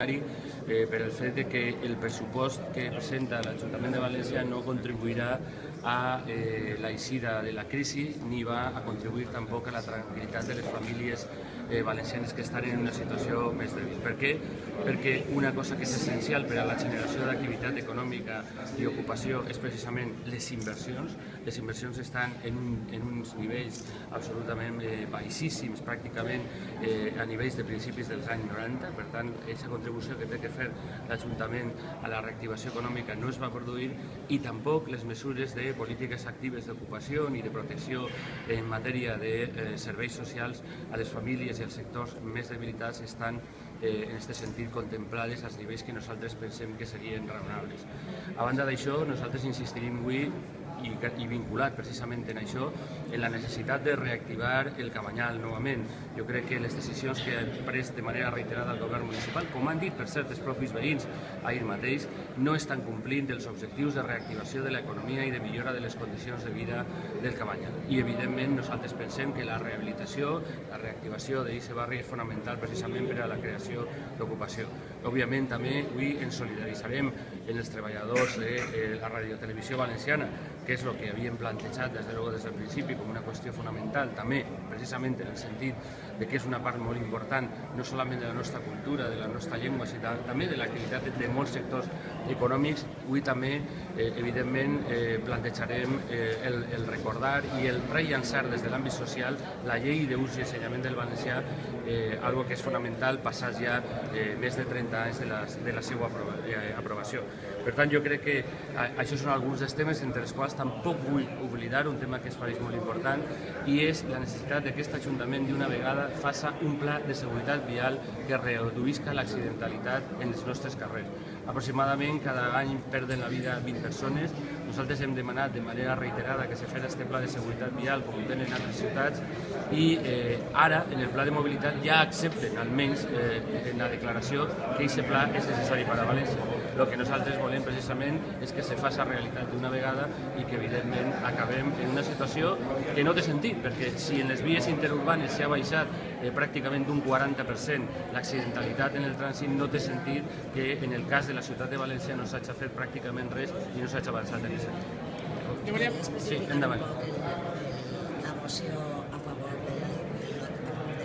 per el fet de que el pressupost que presenta l'Ajuntament de València no contribuirà a l'eixida de la crisi ni va a contribuir tampoc a la tranquil·litat de les famílies valencianes que estan en una situació més dèbil. Per què? Perquè una cosa que és essencial per a la generació d'activitat econòmica i ocupació és precisament les inversions. Les inversions estan en uns nivells absolutament baixíssims, pràcticament a nivells de principis dels anys 90. Per tant, aquesta contribució que té que fer l'Ajuntament a la reactivació econòmica no es va produir i tampoc les mesures de polítiques actives d'ocupació ni de protecció en matèria de serveis socials a les famílies i als sectors més debilitats estan en aquest sentit contemplades als nivells que nosaltres pensem que serien raonables. A banda d'això, nosaltres insistirem avui i vinculat precisament en això, en la necessitat de reactivar el Cabanyal novament. Jo crec que les decisions que ha pres de manera reiterada el govern municipal, com han dit per cert els propis veïns ahir mateix, no estan complint els objectius de reactivació de l'economia i de millora de les condicions de vida del Cabanyal. I evidentment nosaltres pensem que la rehabilitació, la reactivació d'aquest barri és fonamental precisament per a la creació d'ocupació. Òbviament també avui ens solidaritzarem en els treballadors de la radiotelevisió valenciana, que és el que havíem plantejat des del principi com una qüestió fonamental, també precisament en el sentit de que és una part molt important no solament de la nostra cultura, de la nostra llengua, sinó també de l'activitat de molts sectors econòmics. Avui també, evidentment, plantejarem el recordar i el rellançar des de l'àmbit social la llei d'ús i ensenyament del valencià, algo que és fonamental passats ja més de 30 anys de la seva aprovació. Per tant, jo crec que això són alguns dels temes entre els quals tampoc vull oblidar un tema que es pareix molt important i és la necessitat que aquest Ajuntament d'una vegada faci un pla de seguretat vial que reduïsca l'accidentalitat en els nostres carrers. Aproximadament cada any perden la vida 20 persones. Nosaltres hem demanat de manera reiterada que se fes aquest pla de seguretat vial com ho tenen altres ciutats i ara en el pla de mobilitat ja accepten almenys en la declaració que aquest pla és necessari per a València. El que nosaltres volem precisament és que se faci realitat d'una vegada i que evidentment acabem en una situació que no té sentit, perquè si en les vies interurbanes s'ha baixat pràcticament d'un 40% l'accidentalitat en el trànsit, no té sentit que en el cas de la ciutat de València no s'hagi fet pràcticament res i no s'hagi avançat en aquest sentit. Sí, endavant. La moció a favor de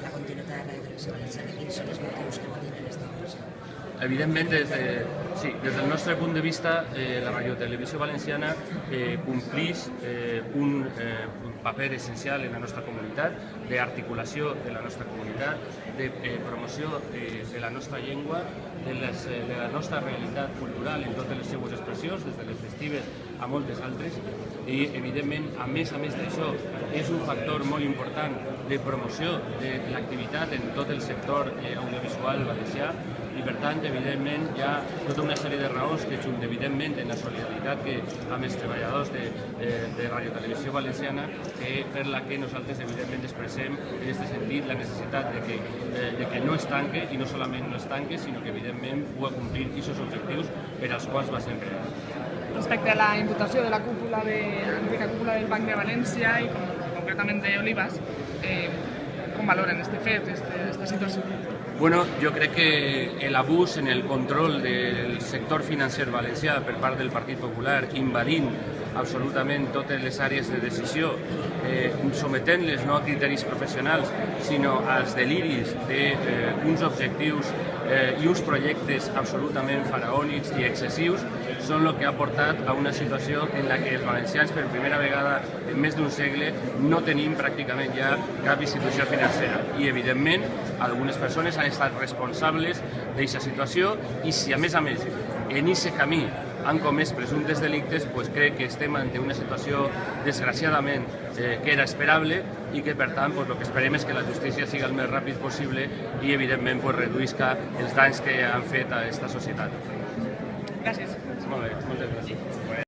la continuïtat de la radiotelevisió valenciana, quins són els motius que motiven aquesta moció? Evidentment, des del nostre punt de vista, la radiotelevisió valenciana complix un paper essencial en la nostra comunitat, d'articulació de la nostra comunitat, de promoció de la nostra llengua, de la nostra realitat cultural en totes les seues expressions, des de les festives a moltes altres, i evidentment, a més d'això, és un factor molt important de promoció de l'activitat en tot el sector audiovisual valencià i per tant, evidentment, hi ha tota una sèrie de raons que junt, evidentment, en la solidaritat amb els treballadors de radiotelevisió valenciana, per la que nosaltres, evidentment, expressem en aquest sentit la necessitat de que no es tanque, i no solament no es tanque, sinó que, evidentment, pugui complir aquests objectius per als quals va ser creat. Respecte a la imputació de la cúpula l'antiga cúpula del Banc de València i concretament d'Olivas, com valoren este fet, esta situació? Bueno, jo crec que l'abús en el control del sector financer valencià per part del Partit Popular, invadint absolutament totes les àrees de decisió, sometent-les no a criteris professionals, sinó als deliris d'uns objectius i uns projectes absolutament faraònics i excessius, són el que ha portat a una situació en la que els valencians, per primera vegada en més d'un segle, no tenim pràcticament ja cap institució financera. I, evidentment, algunes persones han estat responsables d'aquesta situació i si, a més, en aquest camí han comès presumptes delictes, crec que estem ante una situació, desgraciadament, que era esperable i que, per tant, el que esperem és que la justícia sigui el més ràpid possible i, evidentment, reduïsca els danys que han fet a aquesta societat. Gràcies. Molt bé, moltes gràcies.